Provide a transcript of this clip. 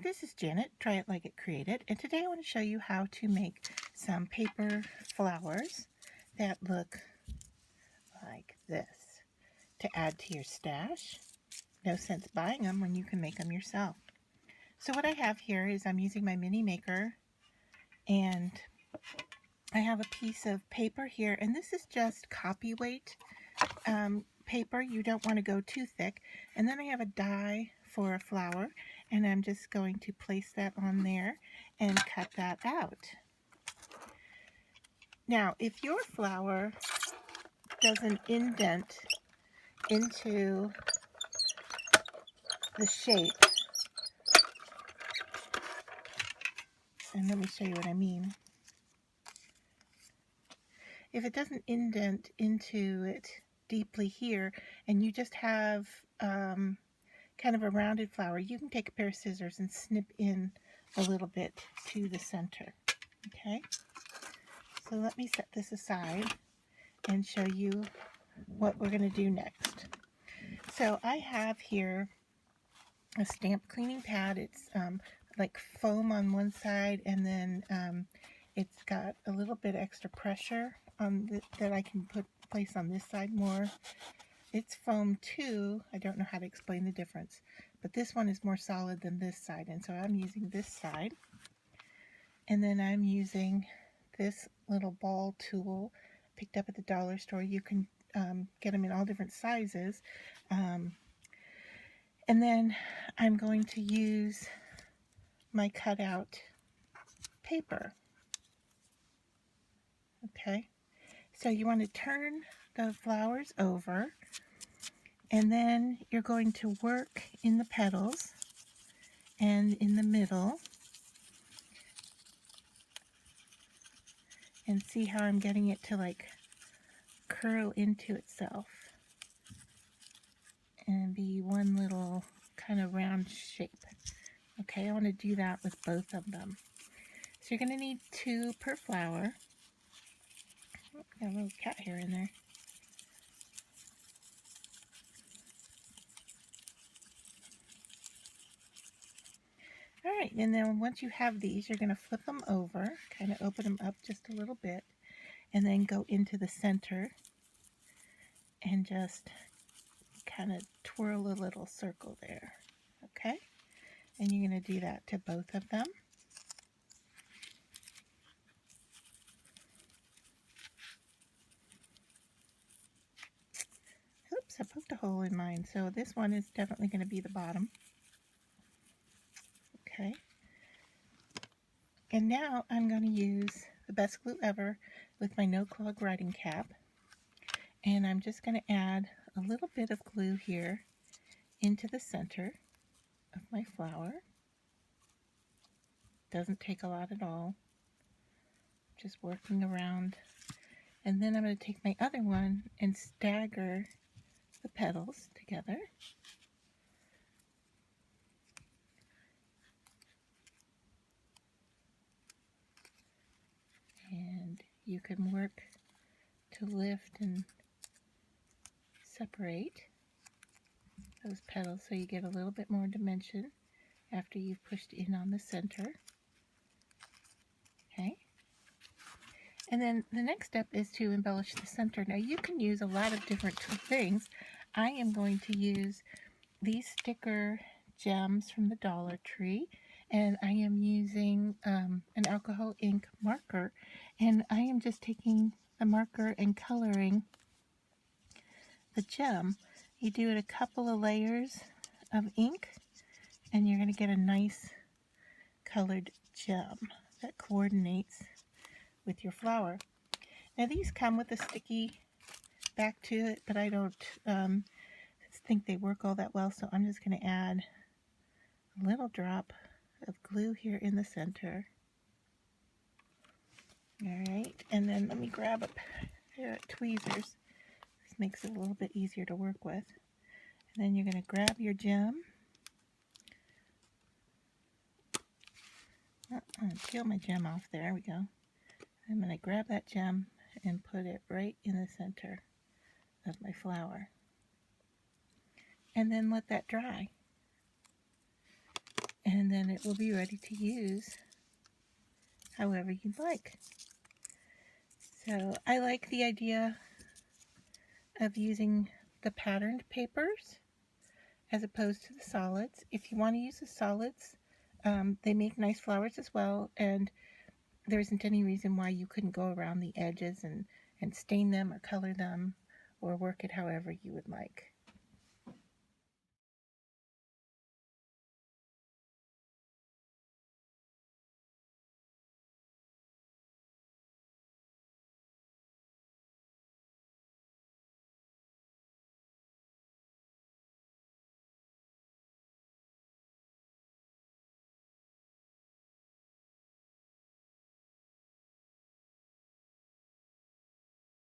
this is Janet, Try It Like It Created, and today I want to show you how to make some paper flowers that look like this to add to your stash. No sense buying them when you can make them yourself. So what I have here is I'm using my mini maker, and I have a piece of paper here, and this is just copy weight paper. You don't want to go too thick. And then I have a die for a flower, and I'm just going to place that on there and cut that out. Now, if your flower doesn't indent into the shape, and let me show you what I mean. If it doesn't indent into it deeply here, and you just have kind of a rounded flower, you can take a pair of scissors and snip in a little bit to the center. Okay, so let me set this aside and show you what we're going to do next. So I have here a stamp cleaning pad. It's like foam on one side, and then it's got a little bit extra pressure on that I can place on this side more. It's foam too. I don't know how to explain the difference, but this one is more solid than this side, and so I'm using this side. And then I'm using this little ball tool picked up at the dollar store. You can get them in all different sizes. And then I'm going to use my cutout paper. Okay, so you want to turn the flowers over, and then you're going to work in the petals and in the middle, and see how I'm getting it to like curl into itself and be one little kind of round shape. Okay, I want to do that with both of them. So you're going to need 2 per flower. Oh, got a little cat hair in there. Alright, and then once you have these, you're going to flip them over, kind of open them up just a little bit, and then go into the center and just kind of twirl a little circle there. Okay, and you're going to do that to both of them. Oops, I poked a hole in mine, so this one is definitely going to be the bottom. Okay, and now I'm going to use the best glue ever with my no clog writing cap, and I'm just going to add a little bit of glue here into the center of my flower. Doesn't take a lot at all, just working around. And then I'm going to take my other one and stagger the petals together. And you can work to lift and separate those petals so you get a little bit more dimension after you've pushed in on the center. Okay. And then the next step is to embellish the center. Now you can use a lot of different things. I am going to use these sticker gems from the Dollar Tree, and I am using an alcohol ink marker, and I am just taking the marker and coloring the gem. You do it a couple of layers of ink, and you're going to get a nice colored gem that coordinates with your flower. Now these come with a sticky back to it, but I don't think they work all that well, so I'm just going to add a little drop of glue here in the center. Alright, and then let me grab a pair of tweezers. This makes it a little bit easier to work with. And then you're going to grab your gem. Peel my gem off. There we go. I'm going to grab that gem and put it right in the center of my flower. And then let that dry. and then it will be ready to use however you'd like. So I like the idea of using the patterned papers as opposed to the solids. If you want to use the solids, they make nice flowers as well, and there isn't any reason why you couldn't go around the edges and stain them or color them or work it however you would like.